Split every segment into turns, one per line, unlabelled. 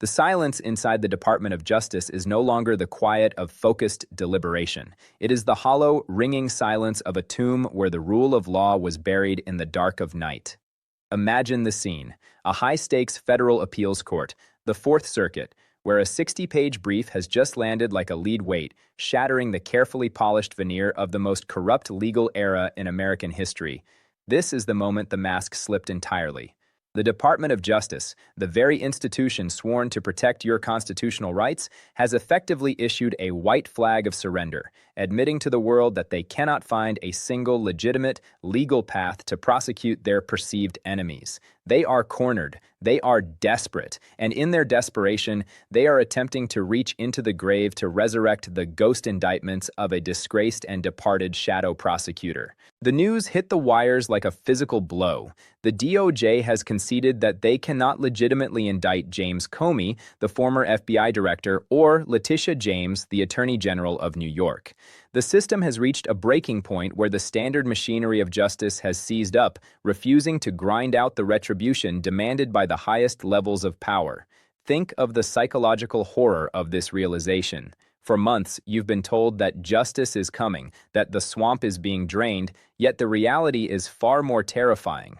The silence inside the Department of Justice is no longer the quiet of focused deliberation. It is the hollow, ringing silence of a tomb where the rule of law was buried in the dark of night. Imagine the scene: a high-stakes federal appeals court, the Fourth Circuit, where a 60-page brief has just landed like a lead weight, shattering the carefully polished veneer of the most corrupt legal era in American history. This is the moment the mask slipped entirely. The Department of Justice, the very institution sworn to protect your constitutional rights, has effectively issued a white flag of surrender, admitting to the world that they cannot find a single legitimate, legal path to prosecute their perceived enemies. They are cornered, they are desperate, and in their desperation, they are attempting to reach into the grave to resurrect the ghost indictments of a disgraced and departed shadow prosecutor. The news hit the wires like a physical blow. The DOJ has conceded that they cannot legitimately indict James Comey, the former FBI director, or Letitia James, the Attorney General of New York. The system has reached a breaking point where the standard machinery of justice has seized up, refusing to grind out the retribution demanded by the highest levels of power. Think of the psychological horror of this realization. For months, you've been told that justice is coming, that the swamp is being drained, yet the reality is far more terrifying.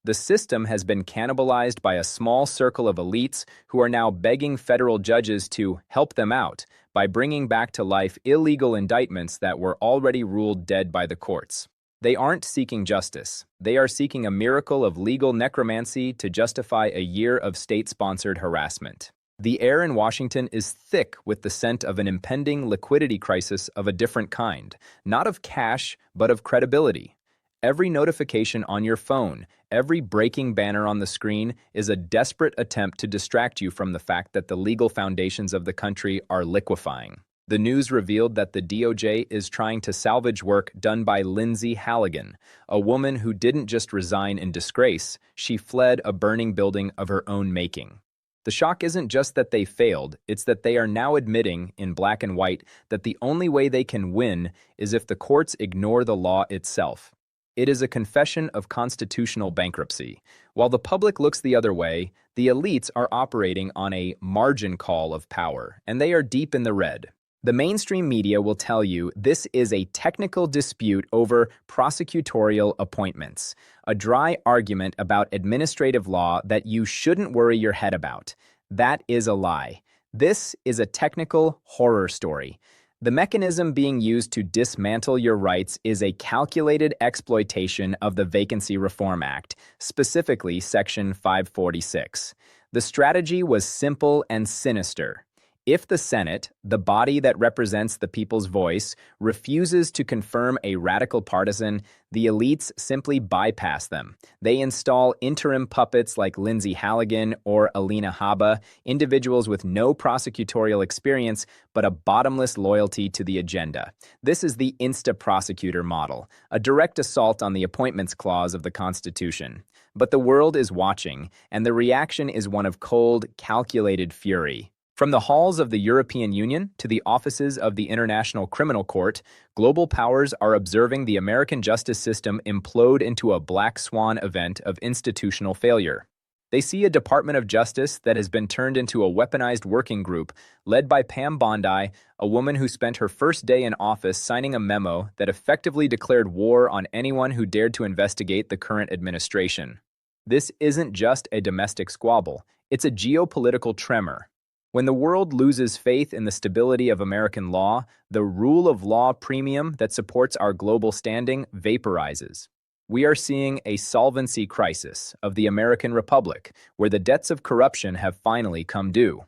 The system has been cannibalized by a small circle of elites who are now begging federal judges to help them out by bringing back to life illegal indictments that were already ruled dead by the courts. They aren't seeking justice. They are seeking a miracle of legal necromancy to justify a year of state-sponsored harassment. The air in Washington is thick with the scent of an impending liquidity crisis of a different kind, not of cash, but of credibility. Every notification on your phone, every breaking banner on the screen is a desperate attempt to distract you from the fact that the legal foundations of the country are liquefying. The news revealed that the DOJ is trying to salvage work done by Lindsay Halligan, a woman who didn't just resign in disgrace, she fled a burning building of her own making. The shock isn't just that they failed, it's that they are now admitting, in black and white, that the only way they can win is if the courts ignore the law itself. It is a confession of constitutional bankruptcy. While the public looks the other way, the elites are operating on a margin call of power, and they are deep in the red. The mainstream media will tell you this is a technical dispute over prosecutorial appointments, a dry argument about administrative law that you shouldn't worry your head about. That is a lie. This is a technical horror story. The mechanism being used to dismantle your rights is a calculated exploitation of the Vacancy Reform Act, specifically Section 546. The strategy was simple and sinister. If the Senate, the body that represents the people's voice, refuses to confirm a radical partisan, the elites simply bypass them. They install interim puppets like Lindsay Halligan or Alina Habba, individuals with no prosecutorial experience but a bottomless loyalty to the agenda. This is the insta-prosecutor model, a direct assault on the appointments clause of the Constitution. But the world is watching, and the reaction is one of cold, calculated fury. From the halls of the European Union to the offices of the International Criminal Court, global powers are observing the American justice system implode into a black swan event of institutional failure. They see a Department of Justice that has been turned into a weaponized working group led by Pam Bondi, a woman who spent her first day in office signing a memo that effectively declared war on anyone who dared to investigate the current administration. This isn't just a domestic squabble, it's a geopolitical tremor. When the world loses faith in the stability of American law, the rule of law premium that supports our global standing vaporizes. We are seeing a solvency crisis of the American Republic, where the debts of corruption have finally come due.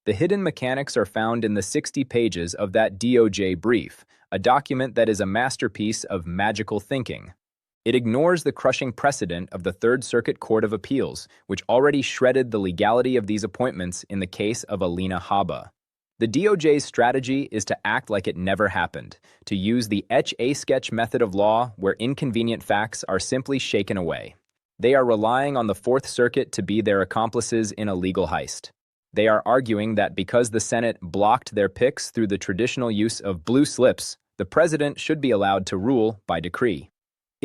The hidden mechanics are found in the 60 pages of that DOJ brief, a document that is a masterpiece of magical thinking. It ignores the crushing precedent of the Third Circuit Court of Appeals, which already shredded the legality of these appointments in the case of Alina Habba. The DOJ's strategy is to act like it never happened, to use the etch-a-sketch method of law where inconvenient facts are simply shaken away. They are relying on the Fourth Circuit to be their accomplices in a legal heist. They are arguing that because the Senate blocked their picks through the traditional use of blue slips, the president should be allowed to rule by decree.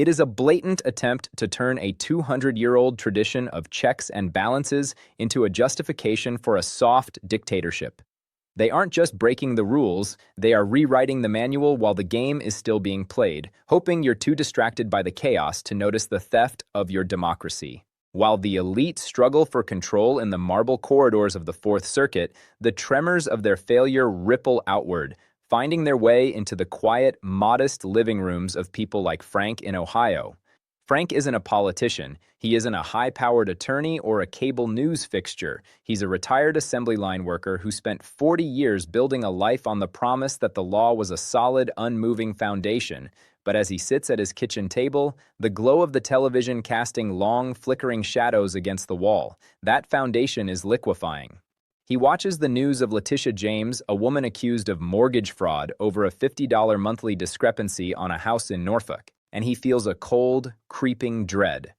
It is a blatant attempt to turn a 200-year-old tradition of checks and balances into a justification for a soft dictatorship. They aren't just breaking the rules, they are rewriting the manual while the game is still being played, hoping you're too distracted by the chaos to notice the theft of your democracy. While the elite struggle for control in the marble corridors of the Fourth Circuit, the tremors of their failure ripple outward, finding their way into the quiet, modest living rooms of people like Frank in Ohio. Frank isn't a politician. He isn't a high-powered attorney or a cable news fixture. He's a retired assembly line worker who spent 40 years building a life on the promise that the law was a solid, unmoving foundation. But as he sits at his kitchen table, the glow of the television casting long, flickering shadows against the wall, that foundation is liquefying. He watches the news of Letitia James, a woman accused of mortgage fraud over a $50 monthly discrepancy on a house in Norfolk, and he feels a cold, creeping dread.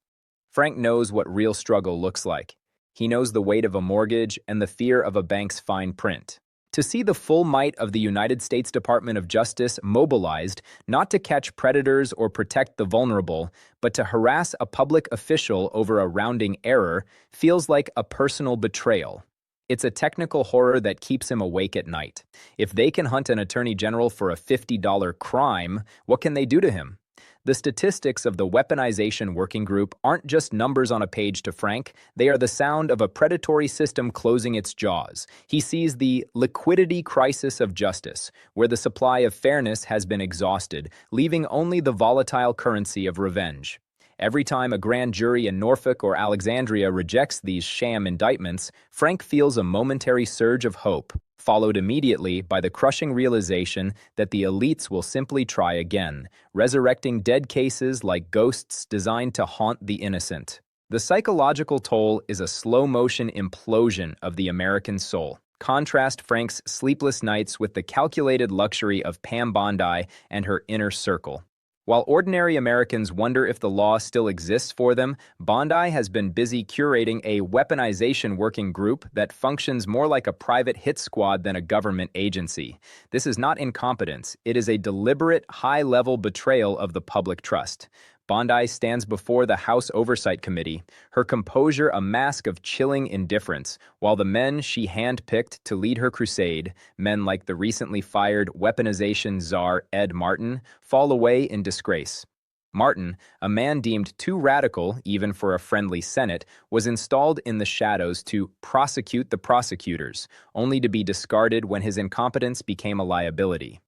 Frank knows what real struggle looks like. He knows the weight of a mortgage and the fear of a bank's fine print. To see the full might of the United States Department of Justice mobilized not to catch predators or protect the vulnerable, but to harass a public official over a rounding error feels like a personal betrayal. It's a technical horror that keeps him awake at night. If they can hunt an attorney general for a $50 crime, what can they do to him? The statistics of the weaponization working group aren't just numbers on a page to Frank, they are the sound of a predatory system closing its jaws. He sees the liquidity crisis of justice, where the supply of fairness has been exhausted, leaving only the volatile currency of revenge. Every time a grand jury in Norfolk or Alexandria rejects these sham indictments, Frank feels a momentary surge of hope, followed immediately by the crushing realization that the elites will simply try again, resurrecting dead cases like ghosts designed to haunt the innocent. The psychological toll is a slow-motion implosion of the American soul. Contrast Frank's sleepless nights with the calculated luxury of Pam Bondi and her inner circle. While ordinary Americans wonder if the law still exists for them, Bondi has been busy curating a weaponization working group that functions more like a private hit squad than a government agency. This is not incompetence. It is a deliberate, high-level betrayal of the public trust. Bondi stands before the House Oversight Committee, her composure a mask of chilling indifference, while the men she handpicked to lead her crusade, men like the recently fired weaponization czar Ed Martin, fall away in disgrace. Martin, a man deemed too radical even for a friendly Senate, was installed in the shadows to prosecute the prosecutors, only to be discarded when his incompetence became a liability.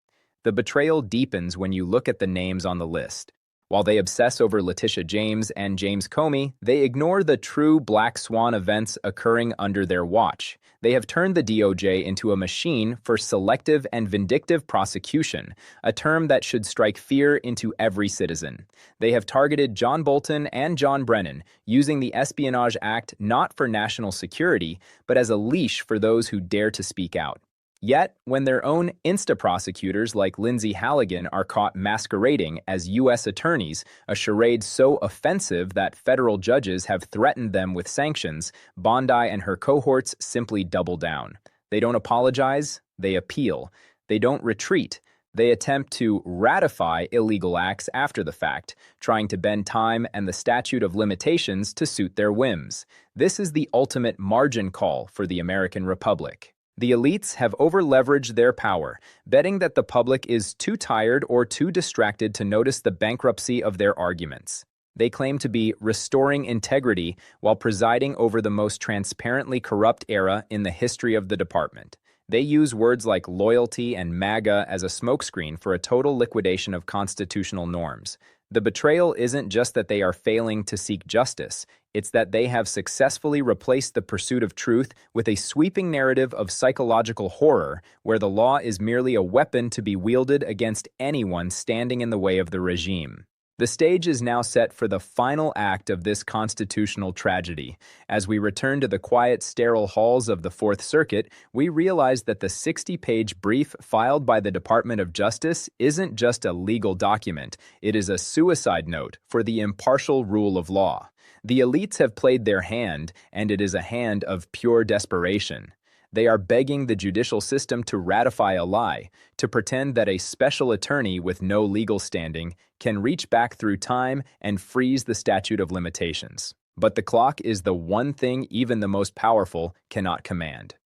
The betrayal deepens when you look at the names on the list. While they obsess over Letitia James and James Comey, they ignore the true black swan events occurring under their watch. They have turned the DOJ into a machine for selective and vindictive prosecution, a term that should strike fear into every citizen. They have targeted John Bolton and John Brennan, using the Espionage Act not for national security, but as a leash for those who dare to speak out. Yet, when their own insta-prosecutors like Lindsay Halligan are caught masquerading as U.S. attorneys, a charade so offensive that federal judges have threatened them with sanctions, Bondi and her cohorts simply double down. They don't apologize, they appeal. They don't retreat. They attempt to ratify illegal acts after the fact, trying to bend time and the statute of limitations to suit their whims. This is the ultimate margin call for the American Republic. The elites have over-leveraged their power, betting that the public is too tired or too distracted to notice the bankruptcy of their arguments. They claim to be restoring integrity while presiding over the most transparently corrupt era in the history of the department. They use words like loyalty and MAGA as a smokescreen for a total liquidation of constitutional norms. The betrayal isn't just that they are failing to seek justice, it's that they have successfully replaced the pursuit of truth with a sweeping narrative of psychological horror, where the law is merely a weapon to be wielded against anyone standing in the way of the regime. The stage is now set for the final act of this constitutional tragedy. As we return to the quiet, sterile halls of the Fourth Circuit, we realize that the 60-page brief filed by the Department of Justice isn't just a legal document. It is a suicide note for the impartial rule of law. The elites have played their hand, and it is a hand of pure desperation. They are begging the judicial system to ratify a lie, to pretend that a special attorney with no legal standing can reach back through time and freeze the statute of limitations. But the clock is the one thing even the most powerful cannot command.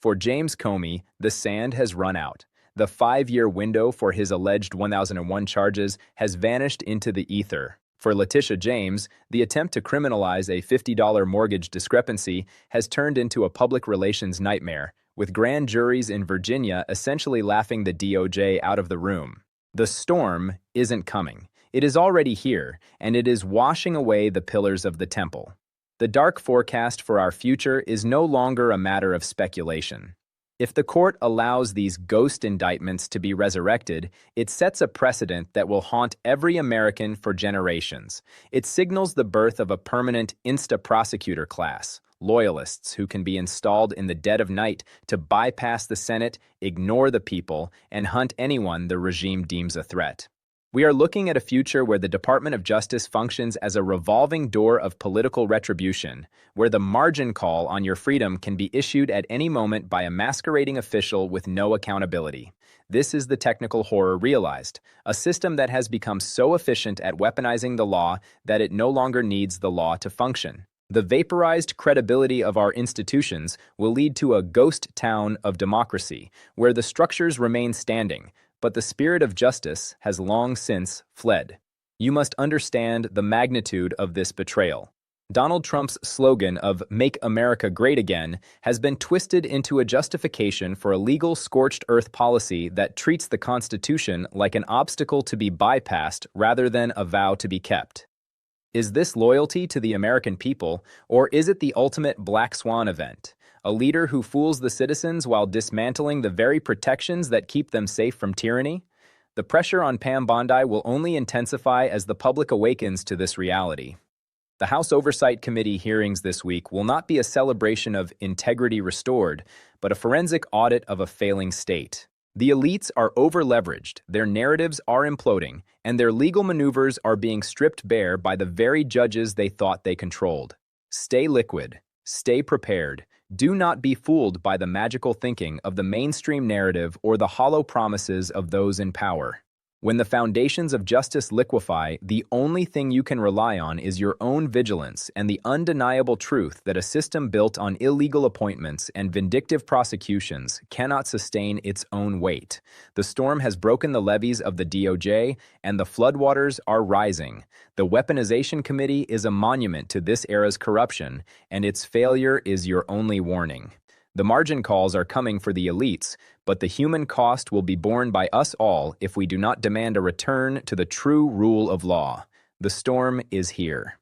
For James Comey, the sand has run out. The 5-year window for his alleged 1001 charges has vanished into the ether. For Letitia James, the attempt to criminalize a $50 mortgage discrepancy has turned into a public relations nightmare, with grand juries in Virginia essentially laughing the DOJ out of the room. The storm isn't coming. It is already here, and it is washing away the pillars of the temple. The dark forecast for our future is no longer a matter of speculation. If the court allows these ghost indictments to be resurrected, it sets a precedent that will haunt every American for generations. It signals the birth of a permanent insta-prosecutor class, loyalists who can be installed in the dead of night to bypass the Senate, ignore the people, and hunt anyone the regime deems a threat. We are looking at a future where the Department of Justice functions as a revolving door of political retribution, where the margin call on your freedom can be issued at any moment by a masquerading official with no accountability. This is the technical horror realized, a system that has become so efficient at weaponizing the law that it no longer needs the law to function. The vaporized credibility of our institutions will lead to a ghost town of democracy, where the structures remain standing, but the spirit of justice has long since fled. You must understand the magnitude of this betrayal. Donald Trump's slogan of "Make America Great Again" has been twisted into a justification for a legal scorched earth policy that treats the Constitution like an obstacle to be bypassed rather than a vow to be kept. Is this loyalty to the American people, or is it the ultimate black swan event? A leader who fools the citizens while dismantling the very protections that keep them safe from tyranny? The pressure on Pam Bondi will only intensify as the public awakens to this reality. The House Oversight Committee hearings this week will not be a celebration of integrity restored, but a forensic audit of a failing state. The elites are over-leveraged, their narratives are imploding, and their legal maneuvers are being stripped bare by the very judges they thought they controlled. Stay liquid. Stay prepared. Do not be fooled by the magical thinking of the mainstream narrative or the hollow promises of those in power. When the foundations of justice liquefy, the only thing you can rely on is your own vigilance and the undeniable truth that a system built on illegal appointments and vindictive prosecutions cannot sustain its own weight. The storm has broken the levees of the DOJ, and the floodwaters are rising. The Weaponization Committee is a monument to this era's corruption, and its failure is your only warning. The margin calls are coming for the elites, but the human cost will be borne by us all if we do not demand a return to the true rule of law. The storm is here.